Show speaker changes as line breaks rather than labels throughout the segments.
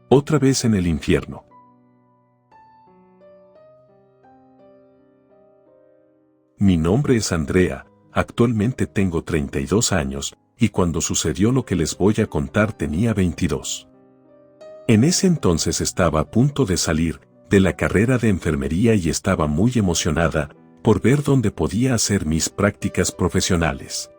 Otra vez en el infierno. Mi nombre es Andrea, actualmente tengo 32 años, y cuando sucedió lo que les voy a contar tenía 22. En ese entonces estaba a punto de salir de la carrera de enfermería y estaba muy emocionada por ver dónde podía hacer mis prácticas profesionales.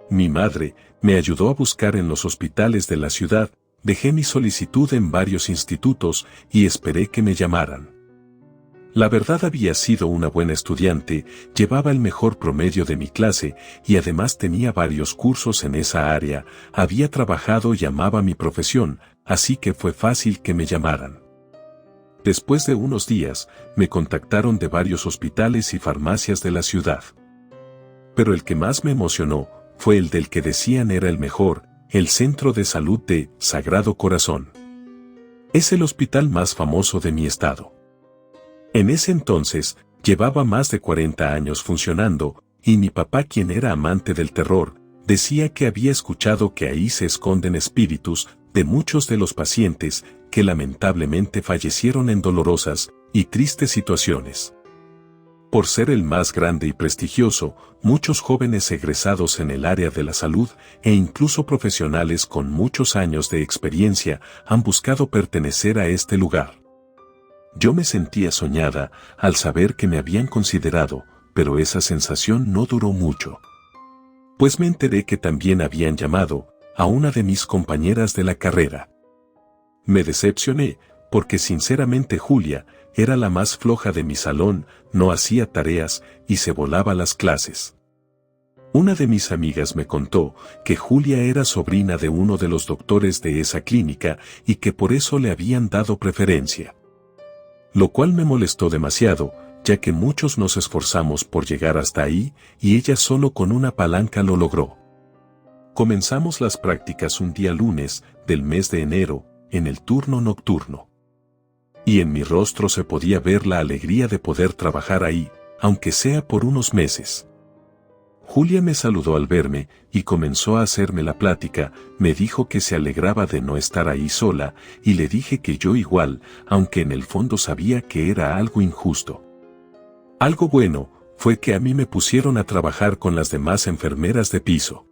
Mi madre me ayudó a buscar en los hospitales de la ciudad, dejé mi solicitud en varios institutos y esperé que me llamaran. La verdad había sido una buena estudiante, llevaba el mejor promedio de mi clase y además tenía varios cursos en esa área, había trabajado y amaba mi profesión, así que fue fácil que me llamaran. Después de unos días, me contactaron de varios hospitales y farmacias de la ciudad. Pero el que más me emocionó fue el del que decían era el mejor, el Centro de Salud de Sagrado Corazón. Es el hospital más famoso de mi estado. En ese entonces, llevaba más de 40 años funcionando, y mi papá, quien era amante del terror, decía que había escuchado que ahí se esconden espíritus de muchos de los pacientes que lamentablemente fallecieron en dolorosas y tristes situaciones. Por ser el más grande y prestigioso, muchos jóvenes egresados en el área de la salud e incluso profesionales con muchos años de experiencia han buscado pertenecer a este lugar. Yo me sentía soñada al saber que me habían considerado, pero esa sensación no duró mucho. Pues me enteré que también habían llamado a una de mis compañeras de la carrera. Me decepcioné, porque sinceramente Julia era la más floja de mi salón, no hacía tareas y se volaba las clases. Una de mis amigas me contó que Julia era sobrina de uno de los doctores de esa clínica y que por eso le habían dado preferencia. Lo cual me molestó demasiado, ya que muchos nos esforzamos por llegar hasta ahí, y ella solo con una palanca lo logró. Comenzamos las prácticas un día lunes del mes de enero, en el turno nocturno. Y en mi rostro se podía ver la alegría de poder trabajar ahí, aunque sea por unos meses. Julia me saludó al verme y comenzó a hacerme la plática, me dijo que se alegraba de no estar ahí sola y le dije que yo igual, aunque en el fondo sabía que era algo injusto. Algo bueno fue que a mí me pusieron a trabajar con las demás enfermeras de piso.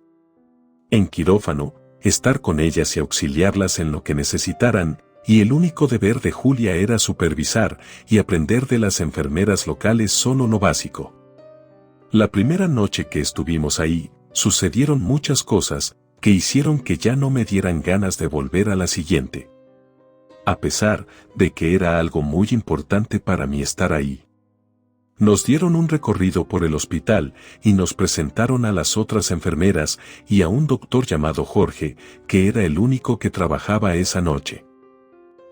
En quirófano, estar con ellas y auxiliarlas en lo que necesitaran, y el único deber de Julia era supervisar y aprender de las enfermeras locales solo lo básico. La primera noche que estuvimos ahí, sucedieron muchas cosas que hicieron que ya no me dieran ganas de volver a la siguiente. A pesar de que era algo muy importante para mí estar ahí. Nos dieron un recorrido por el hospital y nos presentaron a las otras enfermeras y a un doctor llamado Jorge, que era el único que trabajaba esa noche.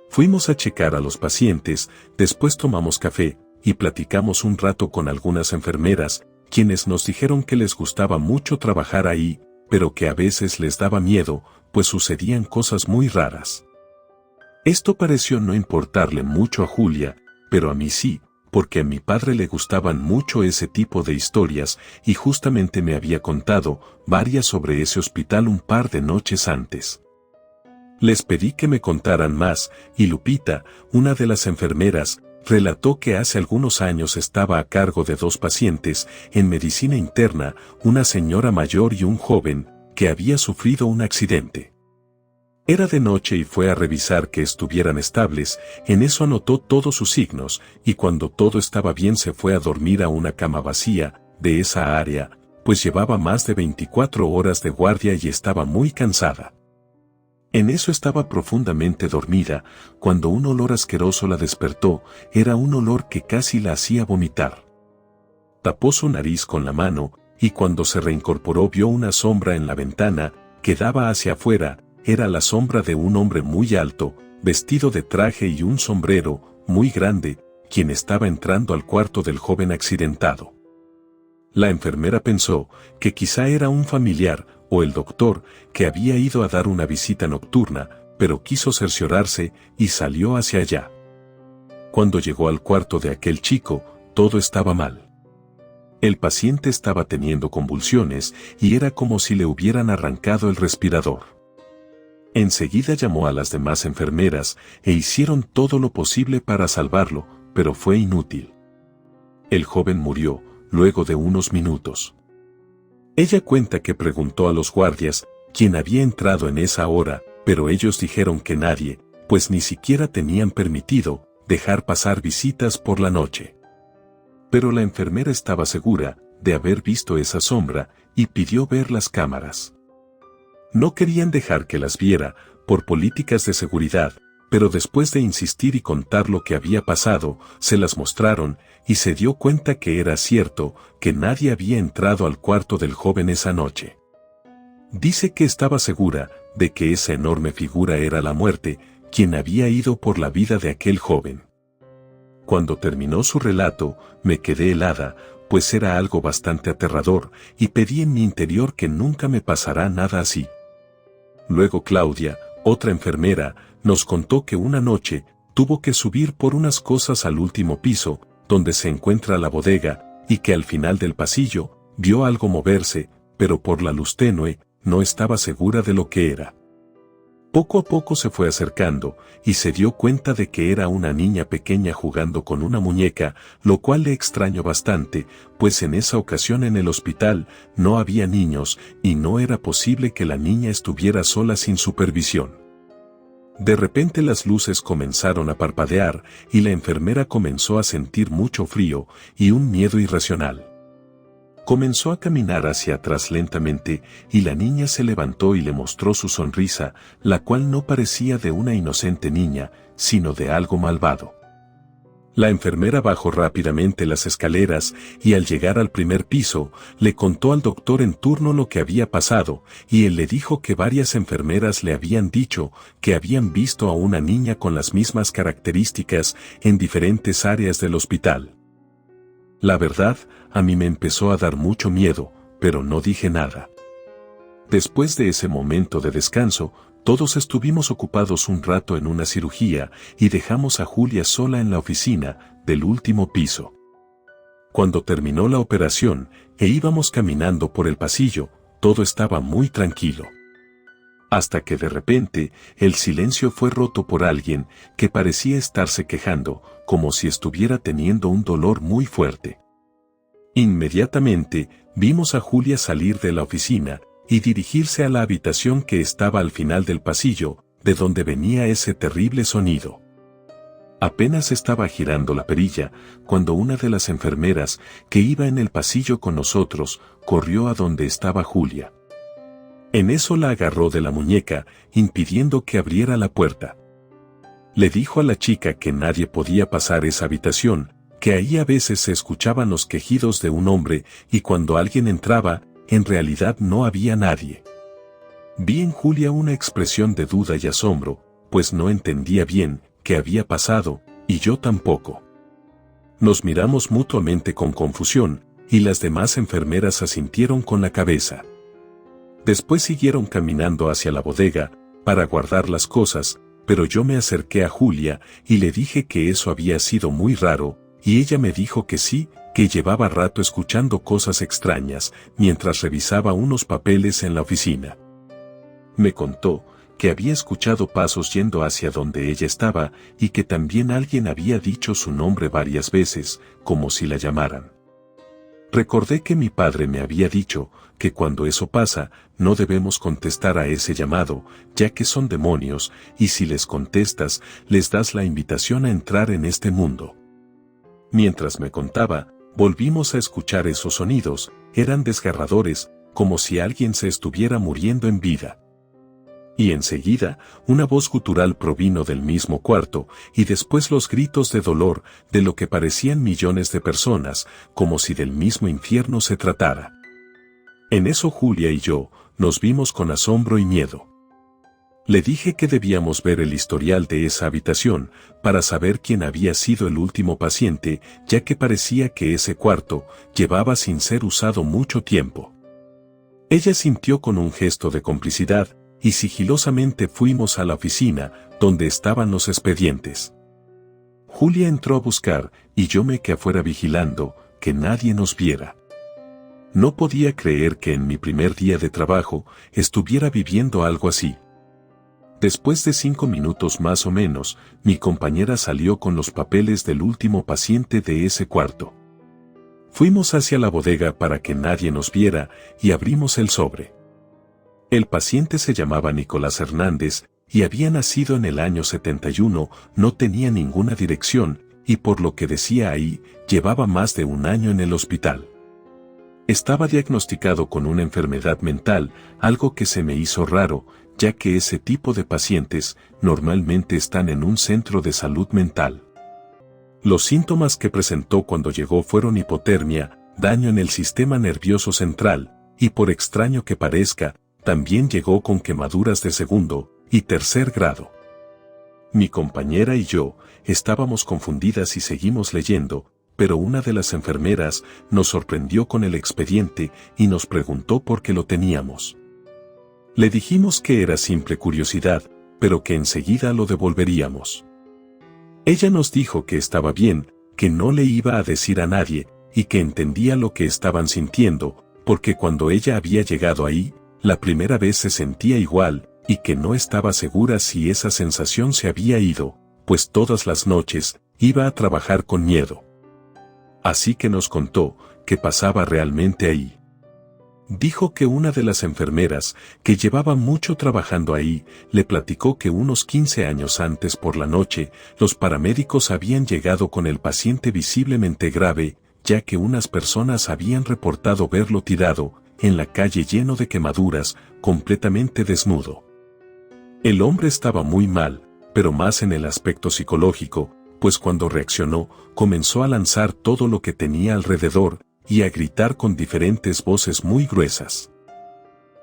Fuimos a checar a los pacientes, después tomamos café y platicamos un rato con algunas enfermeras, quienes nos dijeron que les gustaba mucho trabajar ahí, pero que a veces les daba miedo, pues sucedían cosas muy raras. Esto pareció no importarle mucho a Julia, pero a mí sí, porque a mi padre le gustaban mucho ese tipo de historias y justamente me había contado varias sobre ese hospital un par de noches antes. Les pedí que me contaran más, y Lupita, una de las enfermeras, relató que hace algunos años estaba a cargo de 2 pacientes en medicina interna, una señora mayor y un joven, que había sufrido un accidente. Era de noche y fue a revisar que estuvieran estables, en eso anotó todos sus signos, y cuando todo estaba bien se fue a dormir a una cama vacía, de esa área, pues llevaba más de 24 horas de guardia y estaba muy cansada. En eso estaba profundamente dormida, cuando un olor asqueroso la despertó, era un olor que casi la hacía vomitar. Tapó su nariz con la mano, y cuando se reincorporó vio una sombra en la ventana, que daba hacia afuera, era la sombra de un hombre muy alto, vestido de traje y un sombrero, muy grande, quien estaba entrando al cuarto del joven accidentado. La enfermera pensó que quizá era un familiar, o el doctor, que había ido a dar una visita nocturna, pero quiso cerciorarse y salió hacia allá. Cuando llegó al cuarto de aquel chico, todo estaba mal. El paciente estaba teniendo convulsiones y era como si le hubieran arrancado el respirador. Enseguida llamó a las demás enfermeras e hicieron todo lo posible para salvarlo, pero fue inútil. El joven murió, luego de unos minutos. Ella cuenta que preguntó a los guardias quién había entrado en esa hora, pero ellos dijeron que nadie, pues ni siquiera tenían permitido dejar pasar visitas por la noche. Pero la enfermera estaba segura de haber visto esa sombra y pidió ver las cámaras. No querían dejar que las viera, por políticas de seguridad, pero después de insistir y contar lo que había pasado, se las mostraron y se dio cuenta que era cierto que nadie había entrado al cuarto del joven esa noche. Dice que estaba segura de que esa enorme figura era la muerte, quien había ido por la vida de aquel joven. Cuando terminó su relato, me quedé helada, pues era algo bastante aterrador, y pedí en mi interior que nunca me pasará nada así. Luego Claudia, otra enfermera, nos contó que una noche tuvo que subir por unas cosas al último piso, donde se encuentra la bodega, y que al final del pasillo vio algo moverse, pero por la luz tenue, no estaba segura de lo que era. Poco a poco se fue acercando, y se dio cuenta de que era una niña pequeña jugando con una muñeca, lo cual le extrañó bastante, pues en esa ocasión en el hospital no había niños, y no era posible que la niña estuviera sola sin supervisión. De repente las luces comenzaron a parpadear, y la enfermera comenzó a sentir mucho frío y un miedo irracional. Comenzó a caminar hacia atrás lentamente, y la niña se levantó y le mostró su sonrisa, la cual no parecía de una inocente niña, sino de algo malvado. La enfermera bajó rápidamente las escaleras, y al llegar al primer piso, le contó al doctor en turno lo que había pasado, y él le dijo que varias enfermeras le habían dicho que habían visto a una niña con las mismas características en diferentes áreas del hospital. La verdad, a mí me empezó a dar mucho miedo, pero no dije nada. Después de ese momento de descanso, todos estuvimos ocupados un rato en una cirugía y dejamos a Julia sola en la oficina del último piso. Cuando terminó la operación e íbamos caminando por el pasillo, todo estaba muy tranquilo. Hasta que de repente, el silencio fue roto por alguien que parecía estarse quejando, como si estuviera teniendo un dolor muy fuerte. Inmediatamente, vimos a Julia salir de la oficina y dirigirse a la habitación que estaba al final del pasillo, de donde venía ese terrible sonido. Apenas estaba girando la perilla, cuando una de las enfermeras, que iba en el pasillo con nosotros, corrió a donde estaba Julia. En eso la agarró de la muñeca, impidiendo que abriera la puerta. Le dijo a la chica que nadie podía pasar esa habitación, que ahí a veces se escuchaban los quejidos de un hombre, y cuando alguien entraba, en realidad no había nadie. Vi en Julia una expresión de duda y asombro, pues no entendía bien qué había pasado, y yo tampoco. Nos miramos mutuamente con confusión, y las demás enfermeras asintieron con la cabeza. Después siguieron caminando hacia la bodega, para guardar las cosas, pero yo me acerqué a Julia y le dije que eso había sido muy raro, y ella me dijo que sí, que llevaba rato escuchando cosas extrañas, mientras revisaba unos papeles en la oficina. Me contó que había escuchado pasos yendo hacia donde ella estaba, y que también alguien había dicho su nombre varias veces, como si la llamaran. Recordé que mi padre me había dicho que cuando eso pasa, no debemos contestar a ese llamado, ya que son demonios, y si les contestas, les das la invitación a entrar en este mundo. Mientras me contaba, volvimos a escuchar esos sonidos, eran desgarradores, como si alguien se estuviera muriendo en vida. Y enseguida, una voz gutural provino del mismo cuarto, y después los gritos de dolor de lo que parecían millones de personas, como si del mismo infierno se tratara. En eso Julia y yo nos vimos con asombro y miedo. Le dije que debíamos ver el historial de esa habitación para saber quién había sido el último paciente, ya que parecía que ese cuarto llevaba sin ser usado mucho tiempo. Ella sintió con un gesto de complicidad, y sigilosamente fuimos a la oficina, donde estaban los expedientes. Julia entró a buscar, y yo me quedé afuera vigilando, que nadie nos viera. No podía creer que en mi primer día de trabajo, estuviera viviendo algo así. Después de 5 minutos más o menos, mi compañera salió con los papeles del último paciente de ese cuarto. Fuimos hacia la bodega para que nadie nos viera y abrimos el sobre. El paciente se llamaba Nicolás Hernández y había nacido en el año 71, no tenía ninguna dirección y por lo que decía ahí, llevaba más de un año en el hospital. Estaba diagnosticado con una enfermedad mental, algo que se me hizo raro, ya que ese tipo de pacientes normalmente están en un centro de salud mental. Los síntomas que presentó cuando llegó fueron hipotermia, daño en el sistema nervioso central, y por extraño que parezca, también llegó con quemaduras de segundo y tercer grado. Mi compañera y yo estábamos confundidas y seguimos leyendo, pero una de las enfermeras nos sorprendió con el expediente y nos preguntó por qué lo teníamos. Le dijimos que era simple curiosidad, pero que enseguida lo devolveríamos. Ella nos dijo que estaba bien, que no le iba a decir a nadie, y que entendía lo que estaban sintiendo, porque cuando ella había llegado ahí, la primera vez se sentía igual, y que no estaba segura si esa sensación se había ido, pues todas las noches iba a trabajar con miedo. Así que nos contó qué pasaba realmente ahí. Dijo que una de las enfermeras, que llevaba mucho trabajando ahí, le platicó que unos 15 años antes por la noche, los paramédicos habían llegado con el paciente visiblemente grave, ya que unas personas habían reportado verlo tirado en la calle lleno de quemaduras, completamente desnudo. El hombre estaba muy mal, pero más en el aspecto psicológico, pues cuando reaccionó, comenzó a lanzar todo lo que tenía alrededor, y a gritar con diferentes voces muy gruesas.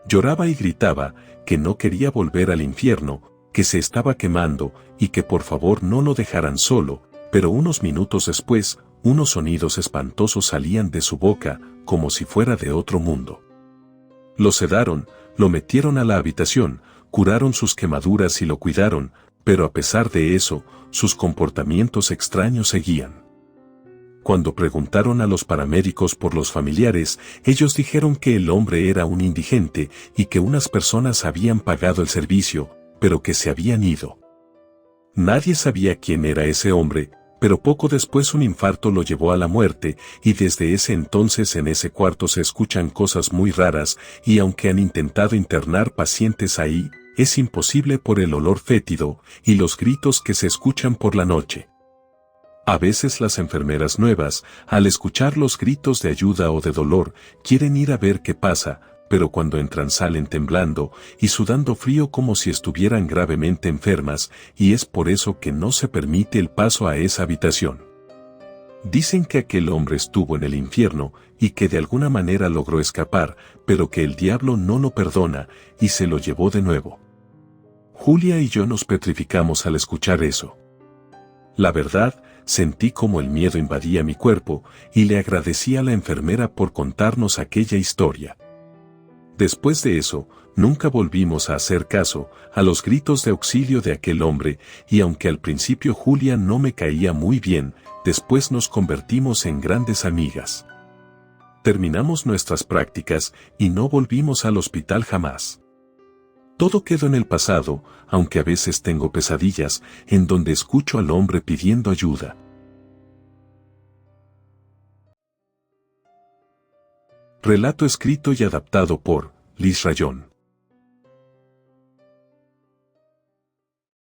Lloraba y gritaba que no quería volver al infierno, que se estaba quemando y que por favor no lo dejaran solo, pero unos minutos después, unos sonidos espantosos salían de su boca, como si fuera de otro mundo. Lo sedaron, lo metieron a la habitación, curaron sus quemaduras y lo cuidaron, pero a pesar de eso, sus comportamientos extraños seguían. Cuando preguntaron a los paramédicos por los familiares, ellos dijeron que el hombre era un indigente y que unas personas habían pagado el servicio, pero que se habían ido. Nadie sabía quién era ese hombre, pero poco después un infarto lo llevó a la muerte y desde ese entonces en ese cuarto se escuchan cosas muy raras y aunque han intentado internar pacientes ahí, es imposible por el olor fétido y los gritos que se escuchan por la noche. A veces las enfermeras nuevas, al escuchar los gritos de ayuda o de dolor, quieren ir a ver qué pasa, pero cuando entran salen temblando y sudando frío como si estuvieran gravemente enfermas, y es por eso que no se permite el paso a esa habitación. Dicen que aquel hombre estuvo en el infierno y que de alguna manera logró escapar, pero que el diablo no lo perdona y se lo llevó de nuevo. Julia y yo nos petrificamos al escuchar eso. La verdad, sentí como el miedo invadía mi cuerpo y le agradecí a la enfermera por contarnos aquella historia. Después de eso, nunca volvimos a hacer caso a los gritos de auxilio de aquel hombre y aunque al principio Julia no me caía muy bien, después nos convertimos en grandes amigas. Terminamos nuestras prácticas y no volvimos al hospital jamás. Todo quedó en el pasado, aunque a veces tengo pesadillas en donde escucho al hombre pidiendo ayuda. Relato escrito y adaptado por Liz Rayón.